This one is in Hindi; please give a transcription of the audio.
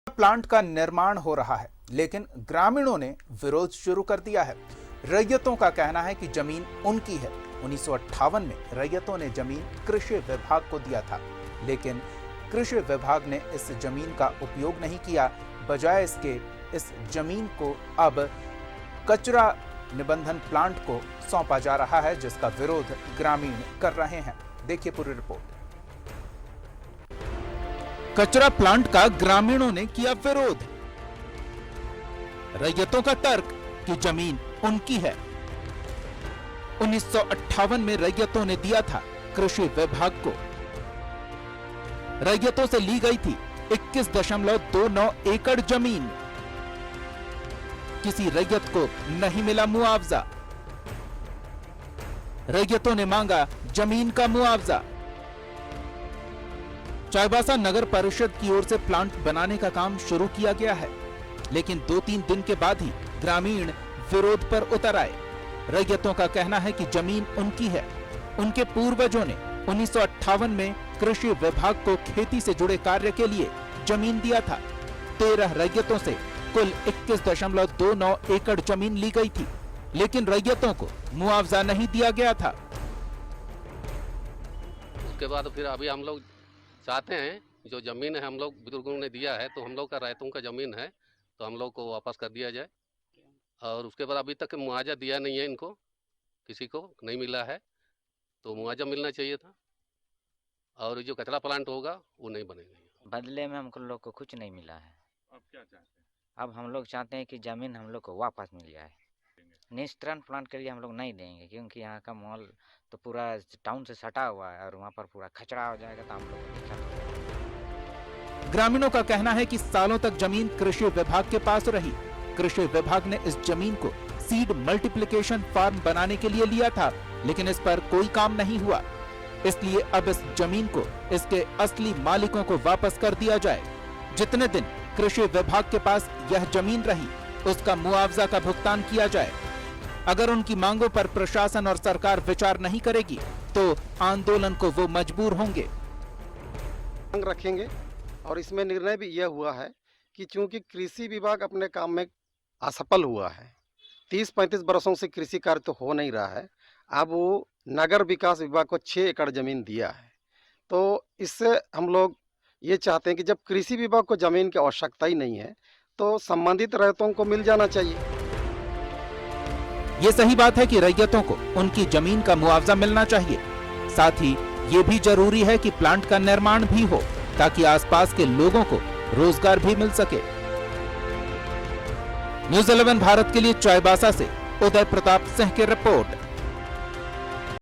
प्लांट का निर्माण हो रहा है, लेकिन ग्रामीणों ने विरोध शुरू कर दिया है। रैयतों का कहना है कि जमीन उनकी है। 1958 में रैयतों ने जमीन कृषि विभाग को दिया था, लेकिन कृषि विभाग ने इस जमीन का उपयोग नहीं किया। बजाय इसके इस जमीन को अब कचरा निबंधन प्लांट को सौंपा जा रहा है, जिसका विरोध ग्रामीण कर रहे हैं। देखिए पूरी रिपोर्ट। कचरा प्लांट का ग्रामीणों ने किया विरोध। रैयतों का तर्क कि जमीन उनकी है। 1958 में रैयतों ने दिया था कृषि विभाग को। रैयतों से ली गई थी 21.29 एकड़ जमीन। किसी रैयत को नहीं मिला मुआवजा। रैयतों ने मांगा जमीन का मुआवजा। चाईबासा नगर परिषद की ओर से प्लांट बनाने का काम शुरू किया गया है, लेकिन 2-3 दिन के बाद ही ग्रामीण विरोध पर उतर आए। रैयतों का कहना है कि जमीन उनकी है। उनके पूर्वजों ने 1958 में कृषि विभाग को खेती से जुड़े कार्य के लिए जमीन दिया था। 13 रैयतों से कुल 21.29 एकड़ जमीन ली गई थी, लेकिन रैयतों को मुआवजा नहीं दिया गया था। उसके बाद फिर अभी हम लोग चाहते हैं, जो जमीन है हम लोग बुजुर्गों ने दिया है, तो हम लोग का रैयतों का जमीन है, तो हम लोग को वापस कर दिया जाए। और उसके बाद अभी तक मुआवजा दिया नहीं है, इनको किसी को नहीं मिला है, तो मुआवजा मिलना चाहिए था। और जो कचरा प्लांट होगा वो नहीं बनेगा। बदले में हमको लोग को कुछ नहीं मिला है। अब क्या चाहते हैं? अब हम लोग चाहते हैं कि जमीन हम लोग को वापस मिल जाए। निस्तारण प्लांट के लिए हम लोग नहीं देंगे, क्योंकि यहाँ का माहौल तो पूरा टाउन से सटा हुआ है और वहाँ पर पूरा कचरा हो जाएगा, तो हम लोग को दिक्कत हो जाएगा। ग्रामीणों का कहना है कि सालों तक जमीन कृषि विभाग के पास रही। कृषि विभाग ने इस जमीन को सीड मल्टीप्लिकेशन फार्म बनाने के लिए लिया था, लेकिन इस पर कोई काम नहीं हुआ। इसलिए अब इस जमीन को इसके असली मालिकों को वापस कर दिया जाए। जितने दिन कृषि विभाग के पास यह जमीन रही, उसका मुआवजा का भुगतान किया जाए। अगर उनकी मांगों पर प्रशासन और सरकार विचार नहीं करेगी, तो आंदोलन को वो मजबूर होंगे। मांग रखेंगे। और इसमें निर्णय भी यह हुआ है कि चूंकि कृषि विभाग अपने काम में असफल हुआ है, 30-35 वर्षों से कृषि कार्य तो हो नहीं रहा है, अब वो नगर विकास विभाग को 6 एकड़ जमीन दिया है। तो इससे हम लोग ये चाहते हैं कि जब कृषि विभाग को जमीन की आवश्यकता ही नहीं है, तो संबंधित रैयतों को मिल जाना चाहिए। ये सही बात है कि रैयतों को उनकी जमीन का मुआवजा मिलना चाहिए। साथ ही ये भी जरूरी है कि प्लांट का निर्माण भी हो, ताकि आसपास के लोगों को रोजगार भी मिल सके। न्यूज़ 11 भारत के लिए चाईबासा से उदय प्रताप सिंह की रिपोर्ट।